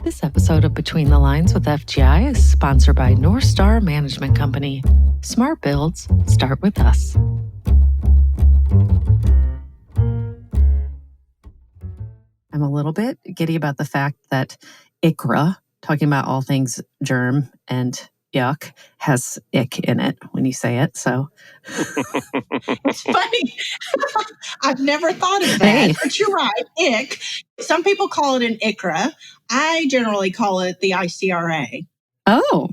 This episode of Between the Lines with FGI is sponsored by North Star Management Company. Smart builds start with us. I'm a little bit giddy about the fact that ICRA, talking about all things germ and yuck, has ick in it when you say it. So It's funny. I've never thought of that, Hey. but you're right. Ick. Some people call it an ICRA. I generally call it the ICRA. Oh,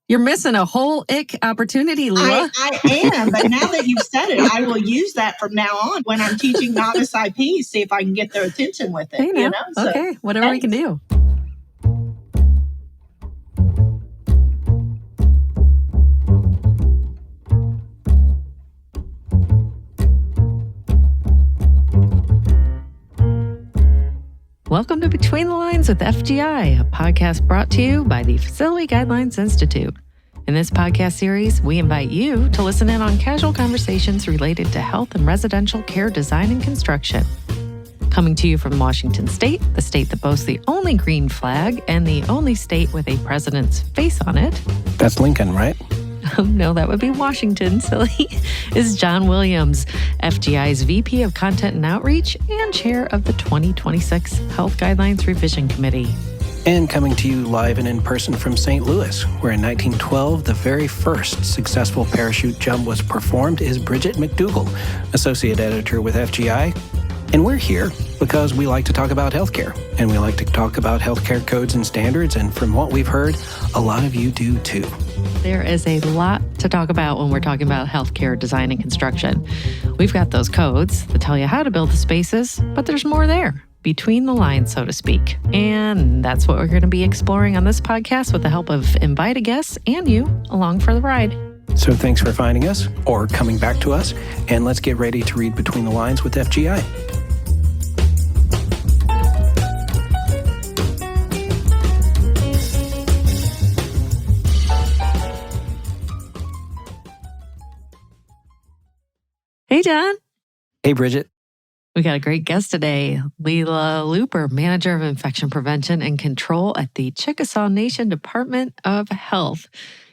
you're missing a whole ick opportunity, Lela. I am, but now that you've said it, I will use that from now on when I'm teaching novice IPs, see if I can get their attention with it. Hey, now. You know? So, okay, whatever we can do. Welcome to Between the Lines with FGI, a podcast brought to you by the Facility Guidelines Institute. In this podcast series, we invite you to listen in on casual conversations related to health and residential care design and construction. Coming to you from Washington State, the state that boasts the only green flag and the only state with a president's face on it. That's Lincoln, right? Oh, no, that would be Washington, silly, is John Williams, FGI's VP of Content and Outreach and Chair of the 2026 Health Guidelines Revision Committee. And coming to you live and in person from St. Louis, where in 1912, the very first successful parachute jump was performed, is Bridget McDougall, Associate Editor with FGI. And we're here because we like to talk about healthcare, and we like to talk about healthcare codes and standards, and from what we've heard, a lot of you do too. There is a lot to talk about when we're talking about healthcare design and construction. We've got those codes that tell you how to build the spaces, but there's more there, between the lines, so to speak. And that's what we're going to be exploring on this podcast with the help of invited guests and you along for the ride. So thanks for finding us or coming back to us, and let's get ready to read Between the Lines with FGI. Hey, John. Hey, Bridget. We got a great guest today, Lela Luper, Manager of Infection Prevention and Control at the Chickasaw Nation Department of Health.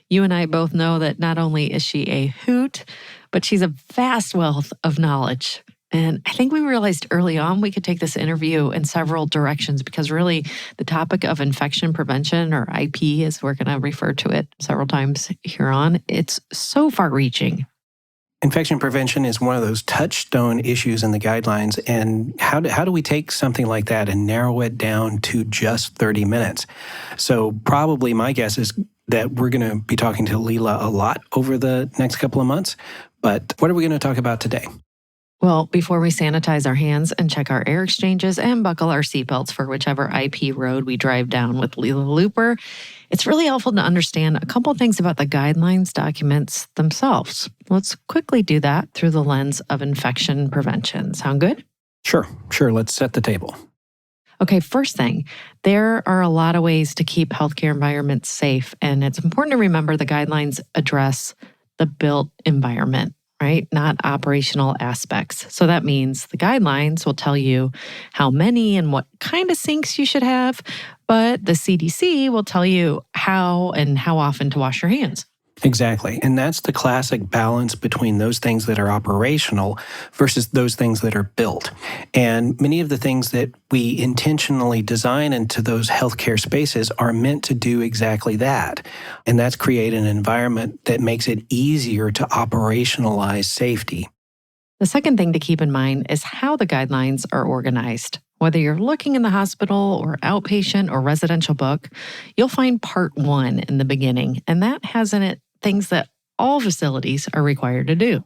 You and I both know that not only is she a hoot, but she's a vast wealth of knowledge. And I think we realized early on we could take this interview in several directions because really the topic of infection prevention, or IP as we're going to refer to it several times here on, it's so far-reaching. Infection prevention is one of those touchstone issues in the guidelines, and how do we take something like that and narrow it down to just 30 minutes? So probably my guess is that we're going to be talking to Lela a lot over the next couple of months, but what are we going to talk about today? Well, before we sanitize our hands and check our air exchanges and buckle our seatbelts for whichever IP road we drive down with Lela Luper, it's really helpful to understand a couple of things about the guidelines documents themselves. Let's quickly do that through the lens of infection prevention. Sound good? Sure. Let's set the table. Okay, first thing, there are a lot of ways to keep healthcare environments safe, and it's important to remember the guidelines address the built environment, right? Not operational aspects. So that means the guidelines will tell you how many and what kind of sinks you should have, but the CDC will tell you how and how often to wash your hands. Exactly. And that's the classic balance between those things that are operational versus those things that are built. And many of the things that we intentionally design into those healthcare spaces are meant to do exactly that. And that's create an environment that makes it easier to operationalize safety. The second thing to keep in mind is how the guidelines are organized. Whether you're looking in the hospital or outpatient or residential book, you'll find part 1 in the beginning, and that has in it things that all facilities are required to do.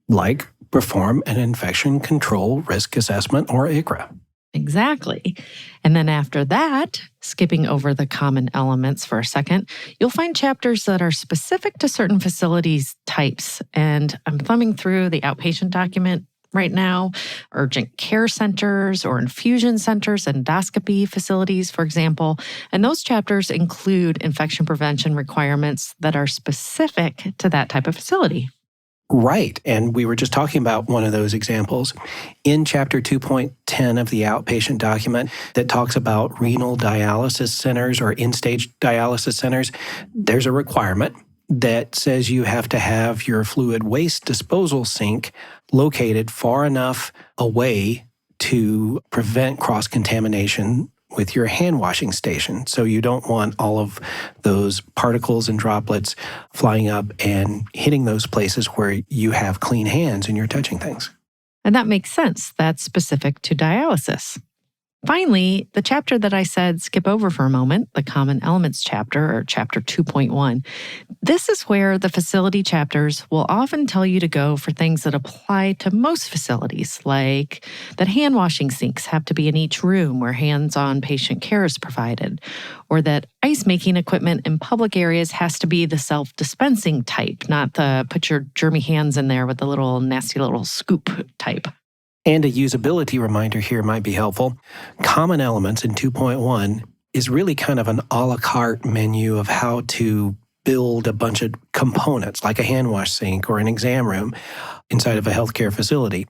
Like perform an infection control risk assessment, or ICRA. Exactly. And then after that, skipping over the common elements for a second, you'll find chapters that are specific to certain facilities types. And I'm thumbing through the outpatient document right now, urgent care centers or infusion centers, endoscopy facilities, for example. And those chapters include infection prevention requirements that are specific to that type of facility. Right. And we were just talking about one of those examples in Chapter 2.10 of the outpatient document that talks about renal dialysis centers or in-stage dialysis centers. There's a requirement that says you have to have your fluid waste disposal sink located far enough away to prevent cross-contamination with your hand washing station. So you don't want all of those particles and droplets flying up and hitting those places where you have clean hands and you're touching things. And that makes sense. That's specific to dialysis. Finally, the chapter that I said skip over for a moment, the Common Elements chapter, or chapter 2.1, this is where the facility chapters will often tell you to go for things that apply to most facilities, like that hand washing sinks have to be in each room where hands-on patient care is provided, or that ice making equipment in public areas has to be the self-dispensing type, not the put your germy hands in there with the little nasty little scoop type. And a usability reminder here might be helpful. Common Elements in 2.1 is really kind of an a la carte menu of how to build a bunch of components like a hand wash sink or an exam room inside of a healthcare facility.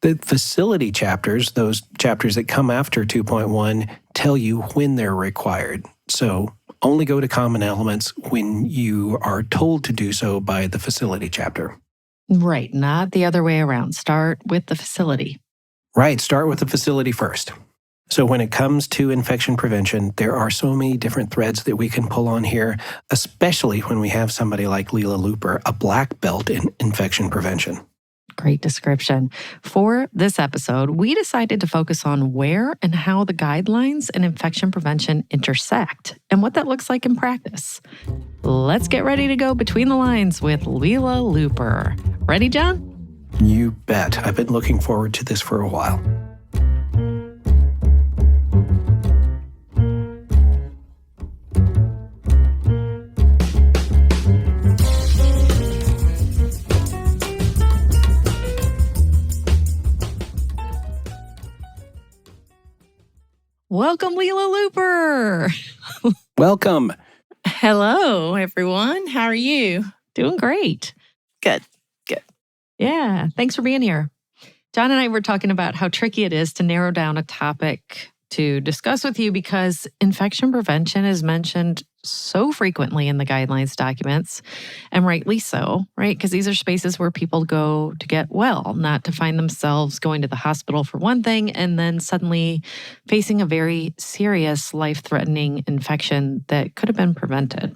The facility chapters, those chapters that come after 2.1, tell you when they're required. So only go to Common Elements when you are told to do so by the facility chapter. Right, not the other way around. Start with the facility. Right, start with the facility first. So when it comes to infection prevention, there are so many different threads that we can pull on here, especially when we have somebody like Lela Luper, a black belt in infection prevention. Great description. For this episode, we decided to focus on where and how the guidelines and infection prevention intersect and what that looks like in practice. Let's get ready to go between the lines with Lela Luper. Ready, John? You bet. I've been looking forward to this for a while. Welcome, Lela Luper. Welcome. Hello, everyone. How are you? Doing great. Good. Yeah, thanks for being here. John and I were talking about how tricky it is to narrow down a topic to discuss with you because infection prevention is mentioned so frequently in the guidelines documents, and rightly so, right? Because these are spaces where people go to get well, not to find themselves going to the hospital for one thing and then suddenly facing a very serious, life-threatening infection that could have been prevented.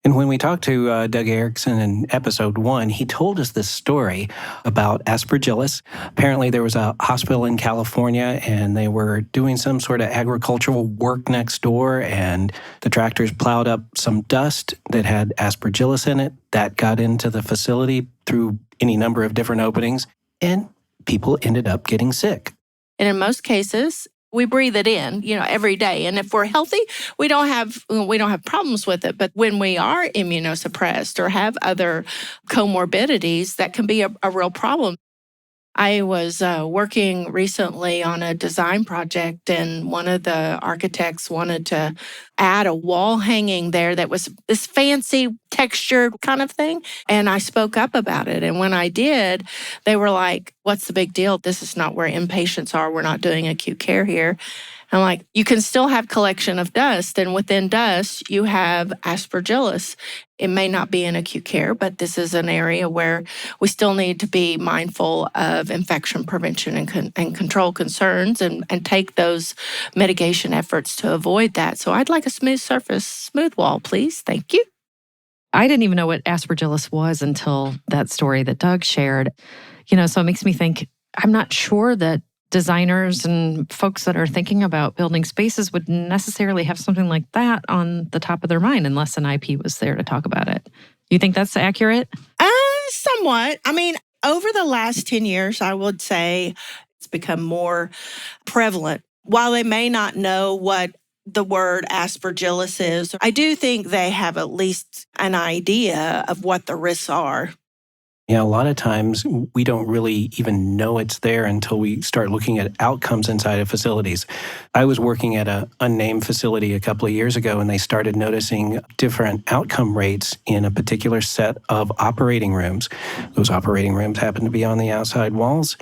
And when we talked to Doug Erickson in episode 1, he told us this story about aspergillus. Apparently, there was a hospital in California, and they were doing some sort of agricultural work next door, and the tractors plowed up some dust that had aspergillus in it. That got into the facility through any number of different openings, and people ended up getting sick. And in most cases, we breathe it in, every day. And if we're healthy, we don't have problems with it. But when we are immunosuppressed or have other comorbidities, that can be a real problem. I was working recently on a design project, and one of the architects wanted to add a wall hanging there that was this fancy textured kind of thing. And I spoke up about it. And when I did, they were like, "What's the big deal? This is not where inpatients are. We're not doing acute care here." I'm like, you can still have collection of dust, and within dust, you have aspergillus. It may not be in acute care, but this is an area where we still need to be mindful of infection prevention and control concerns and take those mitigation efforts to avoid that. So I'd like a smooth surface, smooth wall, please. Thank you. I didn't even know what aspergillus was until that story that Doug shared. So it makes me think, I'm not sure that designers and folks that are thinking about building spaces would necessarily have something like that on the top of their mind unless an IP was there to talk about it. You think that's accurate? Somewhat. I mean, over the last 10 years, I would say it's become more prevalent. While they may not know what the word aspergillus is, I do think they have at least an idea of what the risks are. Yeah, a lot of times we don't really even know it's there until we start looking at outcomes inside of facilities. I was working at an unnamed facility a couple of years ago, and they started noticing different outcome rates in a particular set of operating rooms. Those operating rooms happened to be on the outside walls,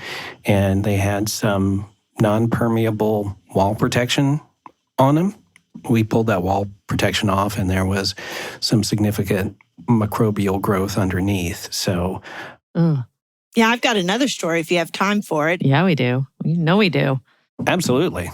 and they had some non-permeable wall protection on them. We pulled that wall protection off, and there was some significant microbial growth underneath. So, Ugh. Yeah, I've got another story if you have time for it. Yeah, we do. You know we do. absolutely.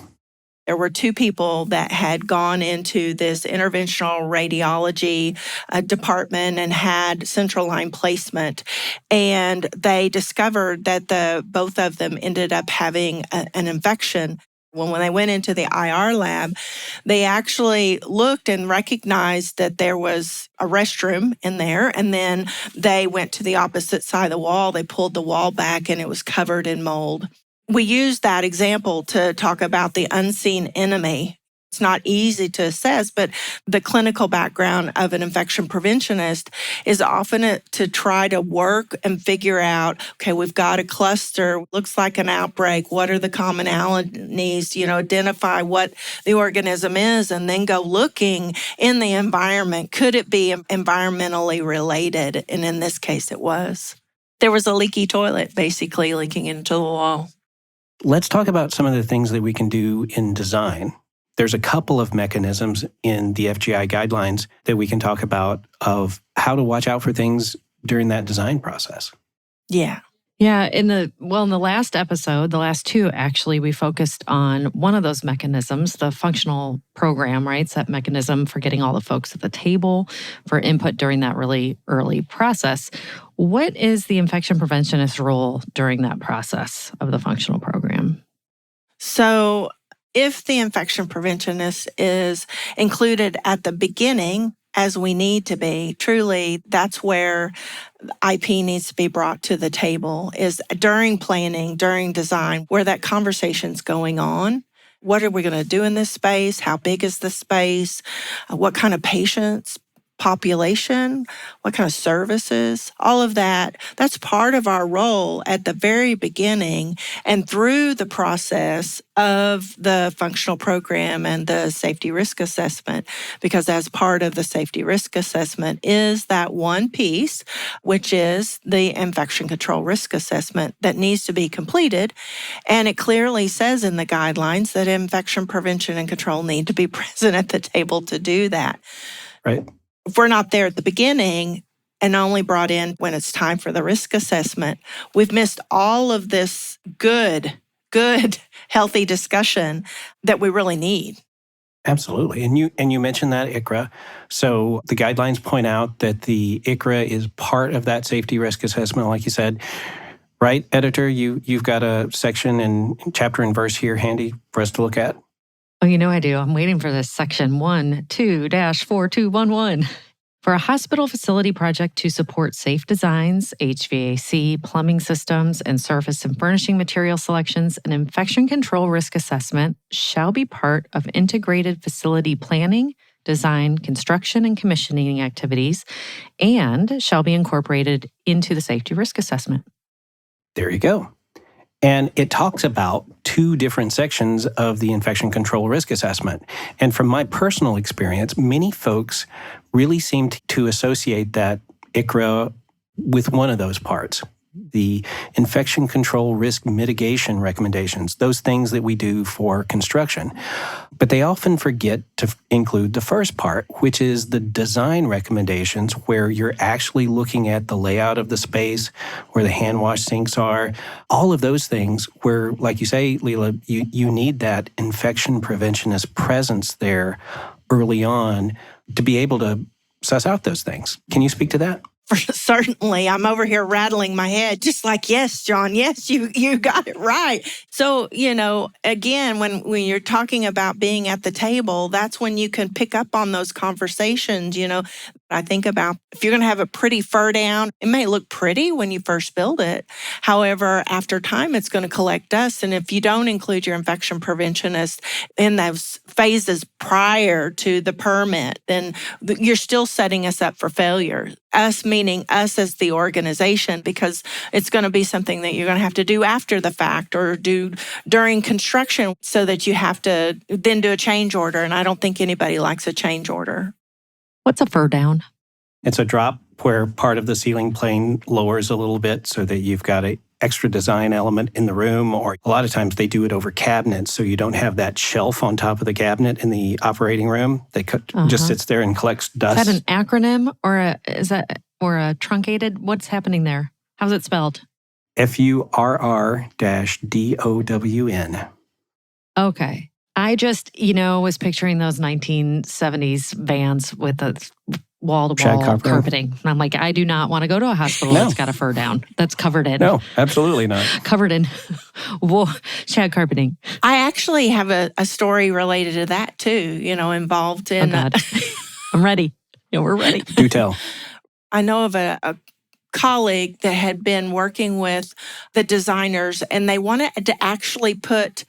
There were two people that had gone into this interventional radiology department and had central line placement. And they discovered that both of them ended up having an infection. When they went into the IR lab, they actually looked and recognized that there was a restroom in there. And then they went to the opposite side of the wall. They pulled the wall back and it was covered in mold. We use that example to talk about the unseen enemy. It's not easy to assess, but the clinical background of an infection preventionist is often to try to work and figure out, okay, we've got a cluster, looks like an outbreak. What are the commonalities? Identify what the organism is and then go looking in the environment. Could it be environmentally related? And in this case, it was. There was a leaky toilet basically leaking into the wall. Let's talk about some of the things that we can do in design. There's a couple of mechanisms in the FGI guidelines that we can talk about of how to watch out for things during that design process. Yeah. Yeah, in the last episode, the last two actually, we focused on one of those mechanisms, the functional program, right? It's that mechanism for getting all the folks at the table for input during that really early process. What is the infection preventionist role during that process of the functional program? So if the infection preventionist is included at the beginning, as we need to be, truly, that's where IP needs to be brought to the table, is during planning, during design, where that conversation's going on. What are we going to do in this space? How big is the space? What kind of patients? Population, what kind of services, all of that. That's part of our role at the very beginning and through the process of the functional program and the safety risk assessment, because as part of the safety risk assessment is that one piece, which is the infection control risk assessment that needs to be completed. And it clearly says in the guidelines that infection prevention and control need to be present at the table to do that. Right. If we're not there at the beginning and only brought in when it's time for the risk assessment, we've missed all of this good, healthy discussion that we really need. Absolutely. And you mentioned that ICRA. So the guidelines point out that the ICRA is part of that safety risk assessment, like you said. Right, editor? You've got a section and chapter and verse here handy for us to look at. Oh, I do. I'm waiting for this section 12-4211. For a hospital facility project to support safe designs, HVAC, plumbing systems, and surface and furnishing material selections, an infection control risk assessment shall be part of integrated facility planning, design, construction, and commissioning activities, and shall be incorporated into the safety risk assessment. There you go. And it talks about two different sections of the infection control risk assessment. And from my personal experience, many folks really seem to associate that ICRA with one of those parts. The infection control risk mitigation recommendations, those things that we do for construction. But they often forget to include the first part, which is the design recommendations, where you're actually looking at the layout of the space, where the hand wash sinks are, all of those things where, like you say, Lela, you need that infection preventionist presence there early on to be able to suss out those things. Can you speak to that? Certainly. I'm over here rattling my head, just like, yes, John, yes, you got it right. So, again, when you're talking about being at the table, that's when you can pick up on those conversations. I think about if you're going to have a pretty fur down, it may look pretty when you first build it. However, after time, it's going to collect dust. And if you don't include your infection preventionist in those phases prior to the permit, then you're still setting us up for failure. Us meaning us as the organization, because it's going to be something that you're going to have to do after the fact or do during construction, so that you have to then do a change order. And I don't think anybody likes a change order. What's a fur down? It's a drop where part of the ceiling plane lowers a little bit so that you've got an extra design element in the room, or a lot of times they do it over cabinets so you don't have that shelf on top of the cabinet in the operating room that just sits there and collects dust. Is that an acronym or a truncated? What's happening there? How's it spelled? FURR-DOWN. Okay. I just, was picturing those 1970s vans with the wall-to-wall carpeting. And I'm like, I do not want to go to a hospital that's got a fur down. That's covered in. No, absolutely not. Covered in shag carpeting. I actually have a story related to that too, involved in... Oh, God. I'm ready. We're ready. Do tell. I know of a colleague that had been working with the designers, and they wanted to actually put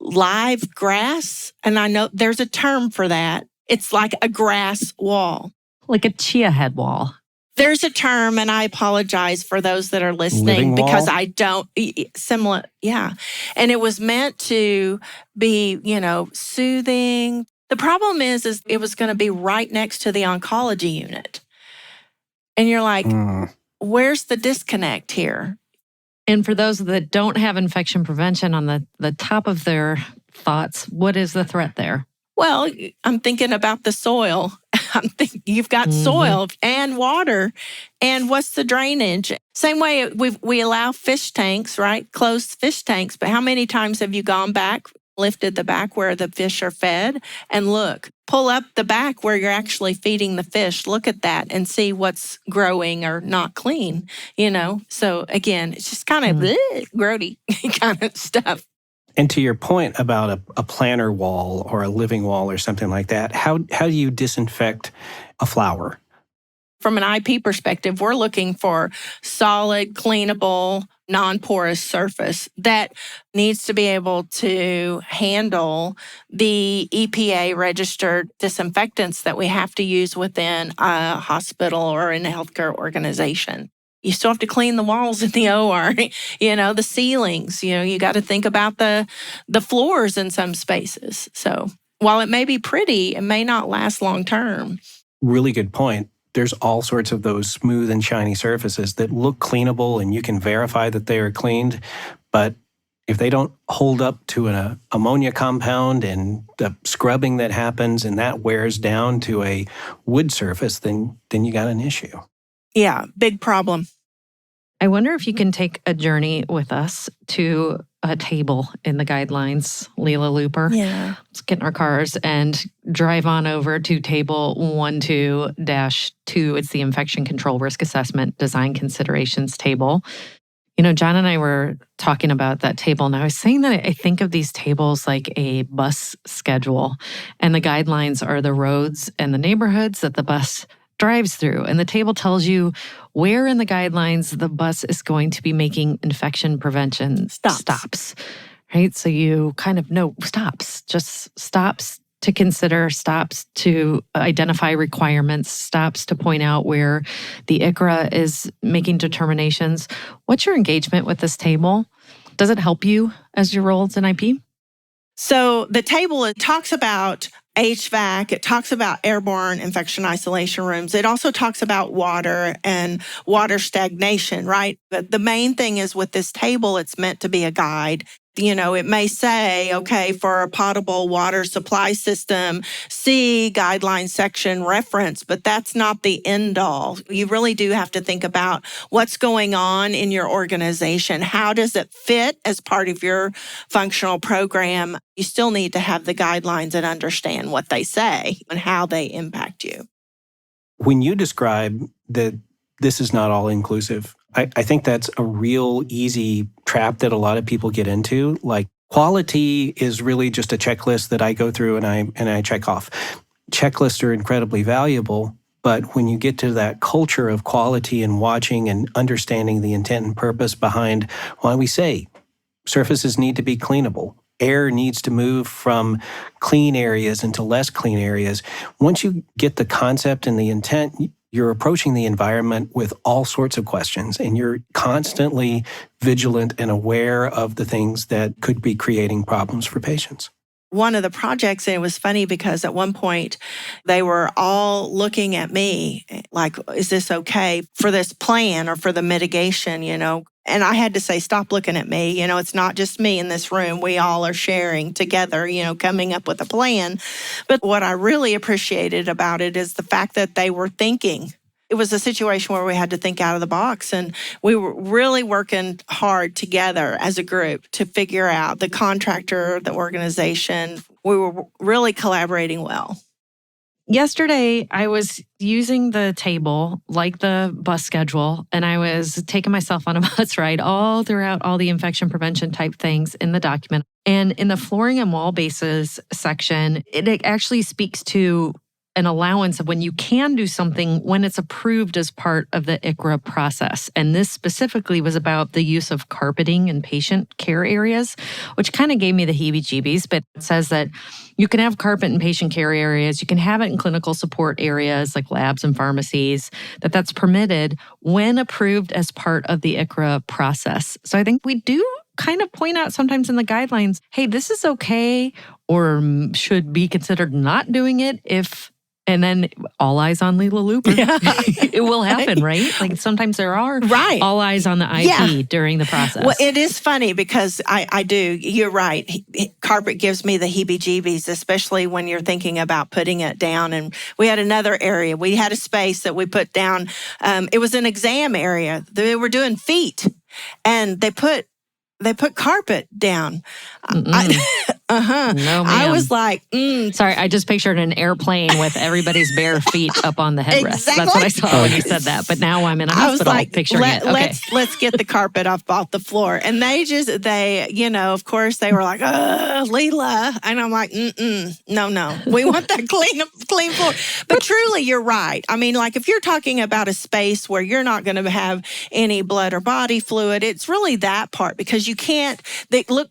live grass. And I know there's a term for that. It's like a grass wall. Like a chia head wall. There's a term, and I apologize for those that are listening because I don't, similar, yeah. And it was meant to be, soothing. The problem is it was going to be right next to the oncology unit. And you're like, where's the disconnect here? And for those that don't have infection prevention on the top of their thoughts, what is the threat there? Well, I'm thinking about the soil. I'm thinking you've got soil and water. And what's the drainage? Same way we allow fish tanks, right? Closed fish tanks. But how many times have you gone back, lifted the back where the fish are fed, and pull up the back where you're actually feeding the fish. Look at that and see what's growing or not clean, So again, it's just kind of grody kind of stuff. And to your point about a planter wall or a living wall or something like that, how do you disinfect a flower? From an IP perspective, we're looking for solid, cleanable, non-porous surface that needs to be able to handle the EPA-registered disinfectants that we have to use within a hospital or in a healthcare organization. You still have to clean the walls in the OR, the ceilings. You got to think about the floors in some spaces. So while it may be pretty, it may not last long term. Really good point. There's all sorts of those smooth and shiny surfaces that look cleanable and you can verify that they are cleaned. But if they don't hold up to an ammonia compound and the scrubbing that happens and that wears down to a wood surface, then you got an issue. Yeah, big problem. I wonder if you can take a journey with us to a table in the guidelines, Lela Luper. Yeah. Let's get in our cars and drive on over to table 12-2. It's the Infection Control Risk Assessment Design Considerations table. John and I were talking about that table, and I was saying that I think of these tables like a bus schedule, and the guidelines are the roads and the neighborhoods that the bus drives through. And the table tells you where in the guidelines the bus is going to be making infection prevention stops. Right? So you kind of know stops, just stops to consider, stops to identify requirements, stops to point out where the ICRA is making determinations. What's your engagement with this table? Does it help you as your roles in IP? So the table, it talks about HVAC, it talks about airborne infection isolation rooms. It also talks about water and water stagnation, right? But the main thing is with this table, it's meant to be a guide. It may say, okay, for a potable water supply system, see guideline section reference, but that's not the end all. You really do have to think about what's going on in your organization. How does it fit as part of your functional program? You still need to have the guidelines and understand what they say and how they impact you. When you describe that this is not all inclusive, I think that's a real easy trap that a lot of people get into. Like, quality is really just a checklist that I go through and I check off. Checklists are incredibly valuable, But when you get to that culture of quality and watching and understanding the intent and purpose behind why we say surfaces need to be cleanable, air needs to move from clean areas into less clean areas. Once you get the concept and the intent, you're approaching the environment with all sorts of questions, and you're constantly vigilant and aware of the things that could be creating problems for patients. One of the projects, and it was funny because at one point they were all looking at me like, is this okay for this plan or for the mitigation, And I had to say, stop looking at me. It's not just me in this room. We all are sharing together, coming up with a plan. But what I really appreciated about it is the fact that they were thinking. It was a situation where we had to think out of the box, and we were really working hard together as a group to figure out the contractor, the organization. We were really collaborating well. Yesterday, I was using the table like the bus schedule, and I was taking myself on a bus ride all throughout all the infection prevention type things in the document. And in the flooring and wall bases section, it actually speaks to an allowance of when you can do something when it's approved as part of the ICRA process. And this specifically was about the use of carpeting in patient care areas, which kind of gave me the heebie-jeebies, but it says that you can have carpet in patient care areas, you can have it in clinical support areas like labs and pharmacies, that's permitted when approved as part of the ICRA process. So I think we do kind of point out sometimes in the guidelines, hey, this is okay or should be considered not doing it if. And then all eyes on Lela Luper. Yeah. It will happen, right? Like sometimes there are all eyes on the IP during the process. Well, it is funny because I do. You're right. Carpet gives me the heebie-jeebies, especially when you're thinking about putting it down. And we had another area. We had a space that we put down. It was an exam area. They were doing feet, and they put carpet down. No, ma'am. I was like, Sorry, I just pictured an airplane with every's bare feet up on the headrest. Exactly. That's what I saw when you said that. But now I'm in a hospital picturing it. Okay. Let's get the carpet off the floor. And they, of course, they were like, Lela. And I'm like, no. We want that clean floor. But truly, you're right. I mean, like if you're talking about a space where you're not going to have any blood or body fluid, it's really that part because you can't,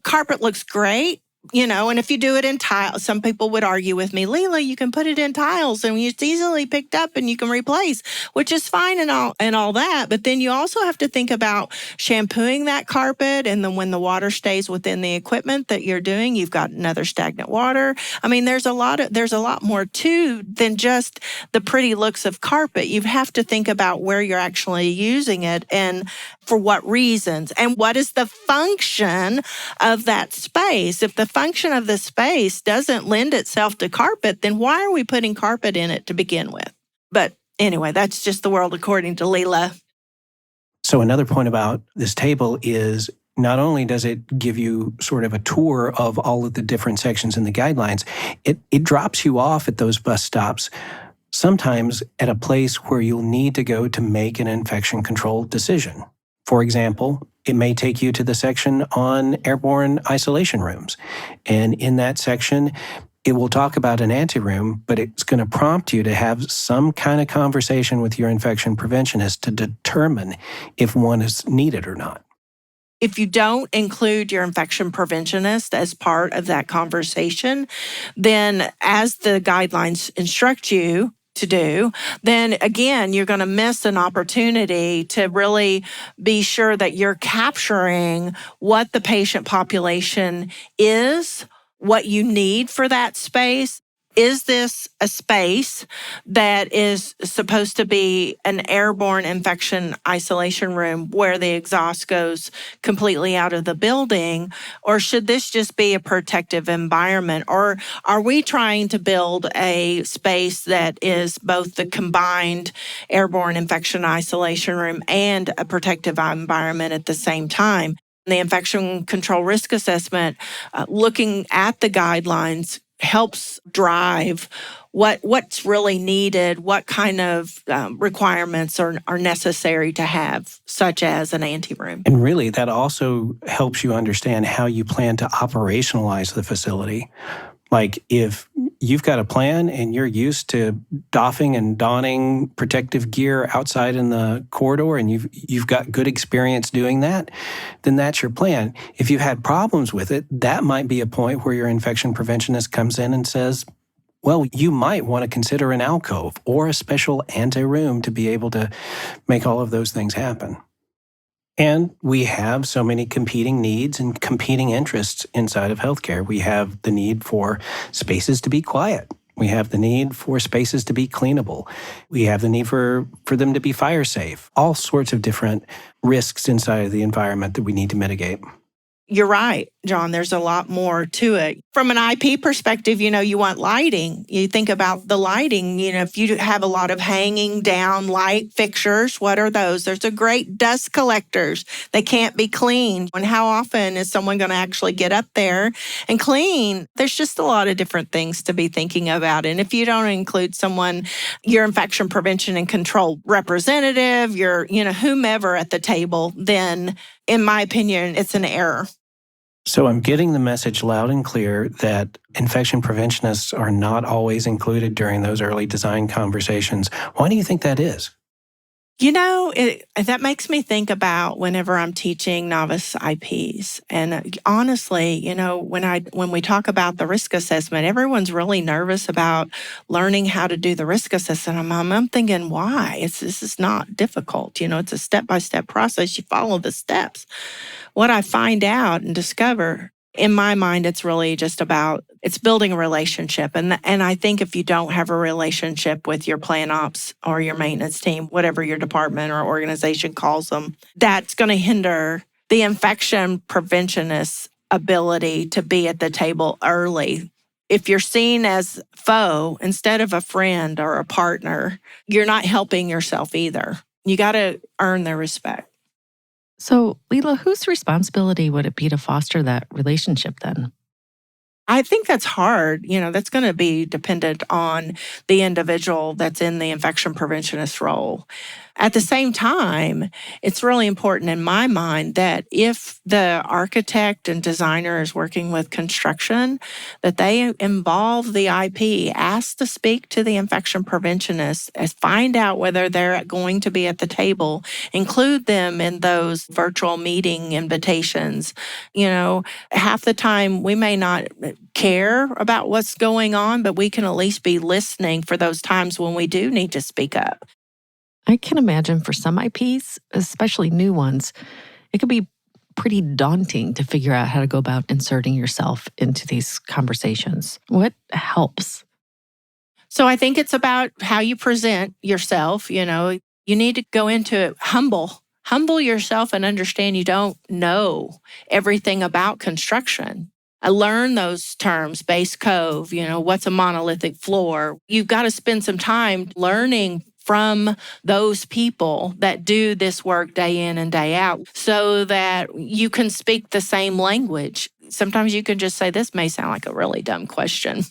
carpet looks great. And if you do it in tiles, some people would argue with me, Lela, you can put it in tiles and it's easily picked up and you can replace, which is fine and all that. But then you also have to think about shampooing that carpet. And then when the water stays within the equipment that you're doing, you've got another stagnant water. I mean, there's a lot more to than just the pretty looks of carpet. You have to think about where you're actually using it and for what reasons and what is the function of that space. If the function of the space doesn't lend itself to carpet, then why are we putting carpet in it to begin with? But anyway, that's just the world according to Lela. So another point about this table is not only does it give you sort of a tour of all of the different sections in the guidelines, it drops you off at those bus stops, sometimes at a place where you'll need to go to make an infection control decision. For example, it may take you to the section on airborne isolation rooms. And in that section, it will talk about an anteroom, but it's going to prompt you to have some kind of conversation with your infection preventionist to determine if one is needed or not. If you don't include your infection preventionist as part of that conversation, then as the guidelines instruct you to do, then again, you're going to miss an opportunity to really be sure that you're capturing what the patient population is, what you need for that space. Is this a space that is supposed to be an airborne infection isolation room where the exhaust goes completely out of the building? Or should this just be a protective environment? Or are we trying to build a space that is both the combined airborne infection isolation room and a protective environment at the same time? The infection control risk assessment, looking at the guidelines, helps drive what's really needed, what kind of requirements are necessary to have, such as an anteroom. And really, that also helps you understand how you plan to operationalize the facility. Like if you've got a plan and you're used to doffing and donning protective gear outside in the corridor and you've got good experience doing that, then that's your plan. If you've had problems with it, that might be a point where your infection preventionist comes in and says, well, you might want to consider an alcove or a special anteroom to be able to make all of those things happen. And we have so many competing needs and competing interests inside of healthcare. We have the need for spaces to be quiet. We have the need for spaces to be cleanable. We have the need for them to be fire safe. All sorts of different risks inside of the environment that we need to mitigate. You're right, John. There's a lot more to it. From an IP perspective, you want lighting. You think about the lighting. If you have a lot of hanging down light fixtures, what are those? There's a great dust collectors. They can't be cleaned. And how often is someone going to actually get up there and clean? There's just a lot of different things to be thinking about. And if you don't include someone, your infection prevention and control representative, your, whomever at the table, then in my opinion, it's an error. So I'm getting the message loud and clear that infection preventionists are not always included during those early design conversations. Why do you think that is? That makes me think about whenever I'm teaching novice IPs. And honestly, when we talk about the risk assessment, everyone's really nervous about learning how to do the risk assessment. I'm thinking, why? This is not difficult. It's a step-by-step process. You follow the steps. What I find out and discover, in my mind, it's really just about, it's building a relationship. And I think if you don't have a relationship with your plan ops or your maintenance team, whatever your department or organization calls them, that's going to hinder the infection preventionist's ability to be at the table early. If you're seen as foe instead of a friend or a partner, you're not helping yourself either. You got to earn their respect. So, Lela, whose responsibility would it be to foster that relationship then? I think that's hard. That's going to be dependent on the individual that's in the infection preventionist role. At the same time, it's really important in my mind that if the architect and designer is working with construction, that they involve the IP, ask to speak to the infection preventionist, find out whether they're going to be at the table, include them in those virtual meeting invitations. Half the time we may not care about what's going on, but we can at least be listening for those times when we do need to speak up. I can imagine for some IPs, especially new ones, it could be pretty daunting to figure out how to go about inserting yourself into these conversations. What helps? So I think it's about how you present yourself. You need to go into it humble. Humble yourself and understand you don't know everything about construction. I learned those terms, base cove, what's a monolithic floor. You've got to spend some time learning from those people that do this work day in and day out so that you can speak the same language. Sometimes you can just say, this may sound like a really dumb question.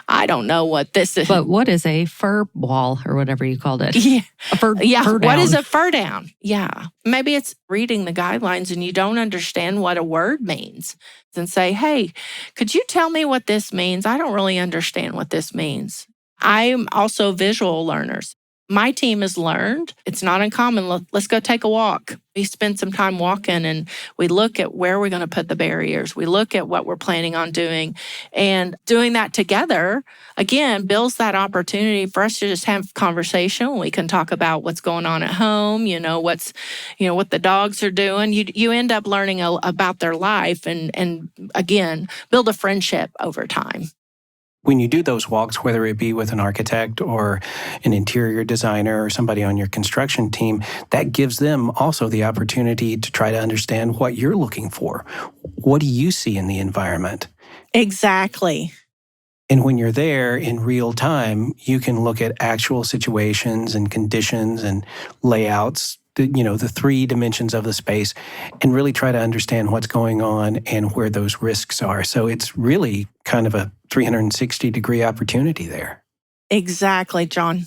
I don't know what this is. But what is a fur wall or whatever you called it? Yeah. Fur What down. is a fur down? Yeah. Maybe it's reading the guidelines and you don't understand what a word means. And say, hey, could you tell me what this means? I don't really understand what this means. I'm also visual learners. My team has learned, it's not uncommon, let's go take a walk. We spend some time walking and we look at where we're going to put the barriers. We look at what we're planning on doing. And doing that together, again, builds that opportunity for us to just have conversation. We can talk about what's going on at home, what the dogs are doing. You end up learning about their life and again, build a friendship over time. When you do those walks, whether it be with an architect or an interior designer or somebody on your construction team, that gives them also the opportunity to try to understand what you're looking for. What do you see in the environment? Exactly. And when you're there in real time, you can look at actual situations and conditions and layouts, the three dimensions of the space, and really try to understand what's going on and where those risks are. So it's really kind of a 360-degree opportunity there. Exactly, John.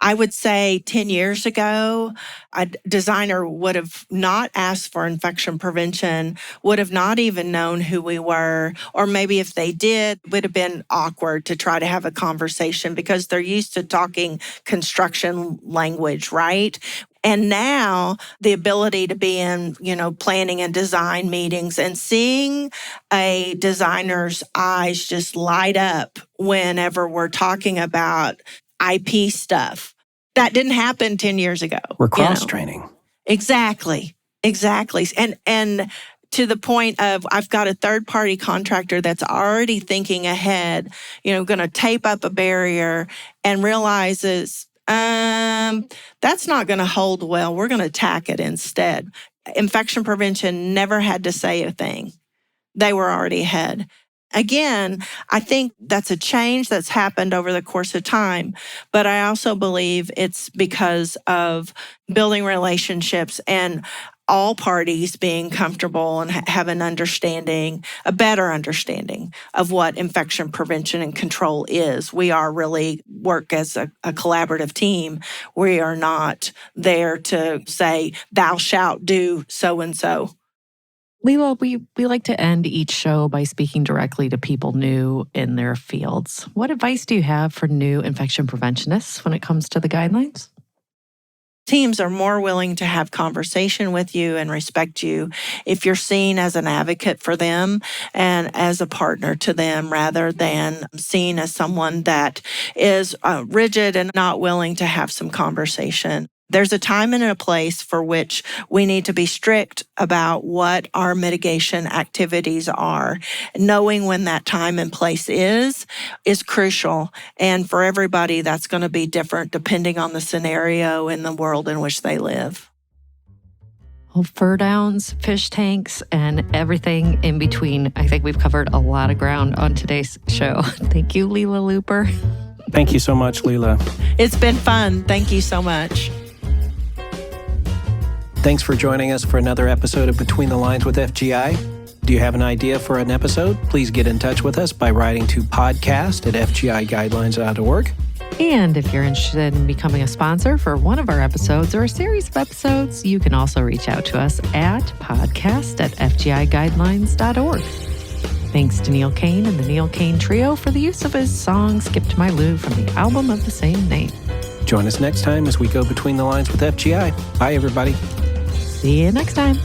I would say 10 years ago, a designer would have not asked for infection prevention, would have not even known who we were, or maybe if they did, it would have been awkward to try to have a conversation because they're used to talking construction language, right? And now the ability to be in, planning and design meetings and seeing a designer's eyes just light up whenever we're talking about IP stuff. That didn't happen 10 years ago. We're cross-training. Exactly. And to the point of I've got a third-party contractor that's already thinking ahead, going to tape up a barrier and realizes that's not going to hold well. We're going to tack it instead. Infection prevention never had to say a thing. They were already ahead. Again, I think that's a change that's happened over the course of time, but I also believe it's because of building relationships and all parties being comfortable and have an understanding, a better understanding of what infection prevention and control is. We are really work as a collaborative team. We are not there to say, thou shalt do so and so. Lela, we like to end each show by speaking directly to people new in their fields. What advice do you have for new infection preventionists when it comes to the guidelines? Teams are more willing to have conversation with you and respect you if you're seen as an advocate for them and as a partner to them rather than seen as someone that is rigid and not willing to have some conversation. There's a time and a place for which we need to be strict about what our mitigation activities are. Knowing when that time and place is crucial. And for everybody, that's going to be different depending on the scenario and the world in which they live. Well, fur downs, fish tanks, and everything in between. I think we've covered a lot of ground on today's show. Thank you, Lela Luper. Thank you so much, Lela. It's been fun. Thank you so much. Thanks for joining us for another episode of Between the Lines with FGI. Do you have an idea for an episode? Please get in touch with us by writing to podcast@fgiguidelines.org. And if you're interested in becoming a sponsor for one of our episodes or a series of episodes, you can also reach out to us at podcast@fgiguidelines.org. Thanks to Neil Kane and the Neil Kane Trio for the use of his song Skip to My Lou from the album of the same name. Join us next time as we go Between the Lines with FGI. Bye, everybody. See you next time.